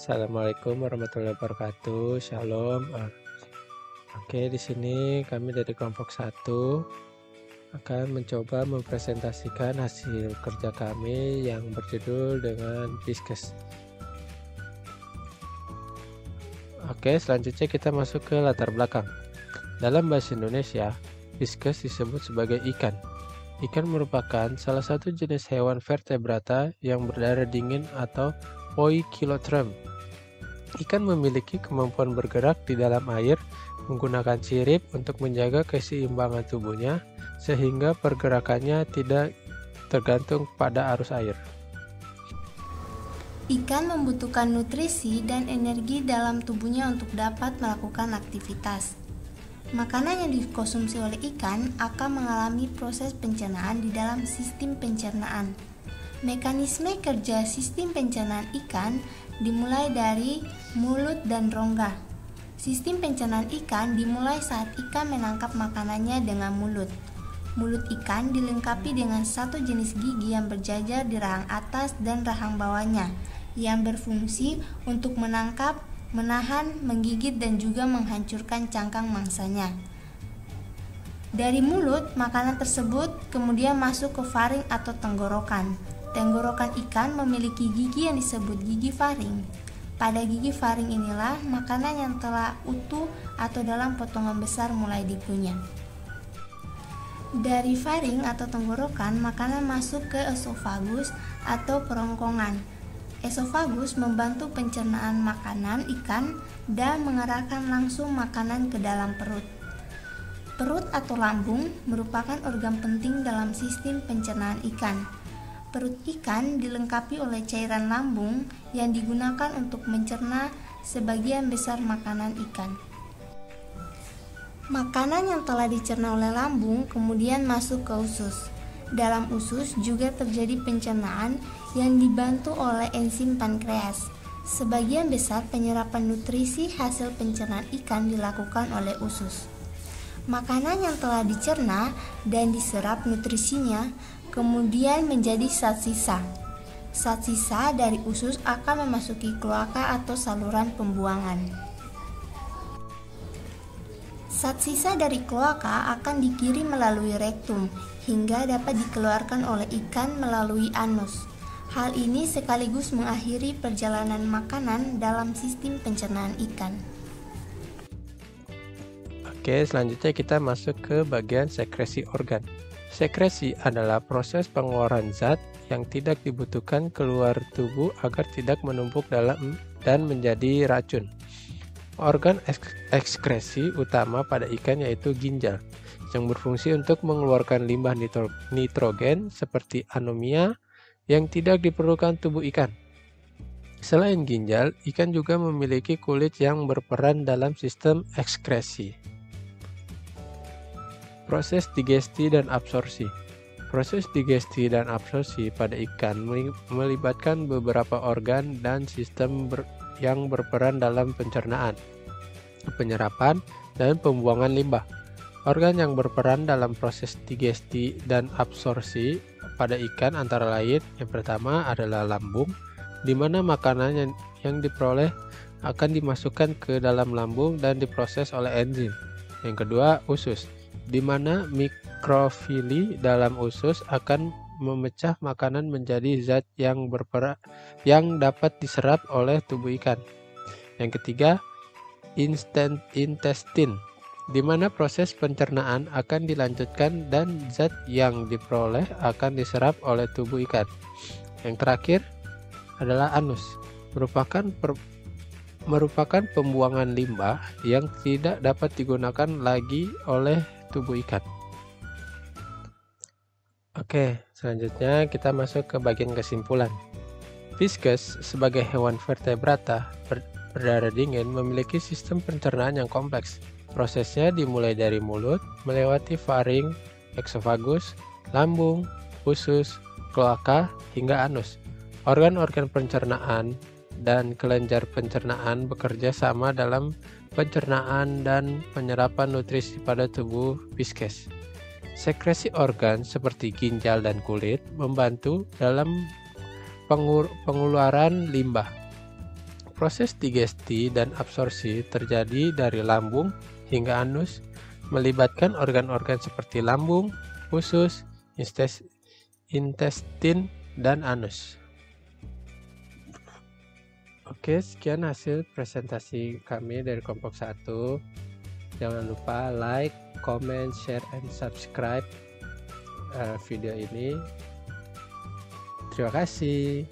Assalamualaikum warahmatullahi wabarakatuh. Shalom. Oke, di sini kami dari kelompok 1 akan mencoba mempresentasikan hasil kerja kami yang berjudul dengan Fiskes. Oke, selanjutnya kita masuk ke latar belakang. Dalam bahasa Indonesia, Fiskes disebut sebagai ikan. Ikan merupakan salah satu jenis hewan vertebrata yang berdarah dingin atau poikilotherm. Ikan memiliki kemampuan bergerak di dalam air menggunakan sirip untuk menjaga keseimbangan tubuhnya sehingga pergerakannya tidak tergantung pada arus air. Ikan membutuhkan nutrisi dan energi dalam tubuhnya untuk dapat melakukan aktivitas. Makanan yang dikonsumsi oleh ikan akan mengalami proses pencernaan di dalam sistem pencernaan. Mekanisme kerja sistem pencernaan ikan dimulai dari mulut dan rongga. Sistem pencernaan ikan dimulai saat ikan menangkap makanannya dengan mulut. Mulut ikan dilengkapi dengan satu jenis gigi yang berjajar di rahang atas dan rahang bawahnya, yang berfungsi untuk menangkap, menahan, menggigit, dan juga menghancurkan cangkang mangsanya. Dari mulut, makanan tersebut kemudian masuk ke faring atau tenggorokan. Tenggorokan ikan memiliki gigi yang disebut gigi faring. Pada gigi faring inilah makanan yang telah utuh atau dalam potongan besar mulai dikunyah. Dari faring atau tenggorokan, makanan masuk ke esofagus atau kerongkongan. Esofagus membantu pencernaan makanan ikan dan mengarahkan langsung makanan ke dalam perut. Perut atau lambung merupakan organ penting dalam sistem pencernaan ikan. Perut ikan dilengkapi oleh cairan lambung yang digunakan untuk mencerna sebagian besar makanan ikan. Makanan yang telah dicerna oleh lambung kemudian masuk ke usus. Dalam usus juga terjadi pencernaan yang dibantu oleh enzim pankreas. Sebagian besar penyerapan nutrisi hasil pencernaan ikan dilakukan oleh usus. Makanan yang telah dicerna dan diserap nutrisinya kemudian menjadi zat sisa. Zat sisa dari usus akan memasuki kloaka atau saluran pembuangan. Zat sisa dari kloaka akan dikirim melalui rektum hingga dapat dikeluarkan oleh ikan melalui anus. Hal ini sekaligus mengakhiri perjalanan makanan dalam sistem pencernaan ikan. Oke, selanjutnya kita masuk ke bagian sekresi organ. Sekresi adalah proses pengeluaran zat yang tidak dibutuhkan keluar tubuh agar tidak menumpuk dalam dan menjadi racun. Organ ekskresi utama pada ikan yaitu ginjal, yang berfungsi untuk mengeluarkan limbah nitrogen seperti anomia yang tidak diperlukan tubuh ikan. Selain ginjal, ikan juga memiliki kulit yang berperan dalam sistem ekskresi. Proses digesti dan absorpsi. Proses digesti dan absorpsi pada ikan melibatkan beberapa organ dan sistem yang berperan dalam pencernaan, penyerapan, dan pembuangan limbah. Organ yang berperan dalam proses digesti dan absorpsi pada ikan antara lain, yang pertama adalah lambung, di mana makanan yang diperoleh akan dimasukkan ke dalam lambung dan diproses oleh enzim. Yang kedua, usus, di mana mikrofili dalam usus akan memecah makanan menjadi zat yang dapat diserap oleh tubuh ikan. Yang ketiga, intestine, di mana proses pencernaan akan dilanjutkan dan zat yang diperoleh akan diserap oleh tubuh ikan. Yang terakhir adalah anus, merupakan pembuangan limbah yang tidak dapat digunakan lagi oleh tubuh ikan. Oke, selanjutnya kita masuk ke bagian kesimpulan. Fiskes sebagai hewan vertebrata berdarah dingin memiliki sistem pencernaan yang kompleks. Prosesnya dimulai dari mulut, melewati faring, eksofagus, lambung, usus, kloaka, hingga anus. Organ-organ pencernaan dan kelenjar pencernaan bekerja sama dalam pencernaan dan penyerapan nutrisi pada tubuh Fiskes. Sekresi organ seperti ginjal dan kulit membantu dalam pengeluaran limbah. Proses digesti dan absorpsi terjadi dari lambung hingga anus, melibatkan organ-organ seperti lambung, usus, intestin, dan anus. Oke, sekian hasil presentasi kami dari kelompok 1. Jangan lupa like, comment, share, and subscribe video ini. Terima kasih.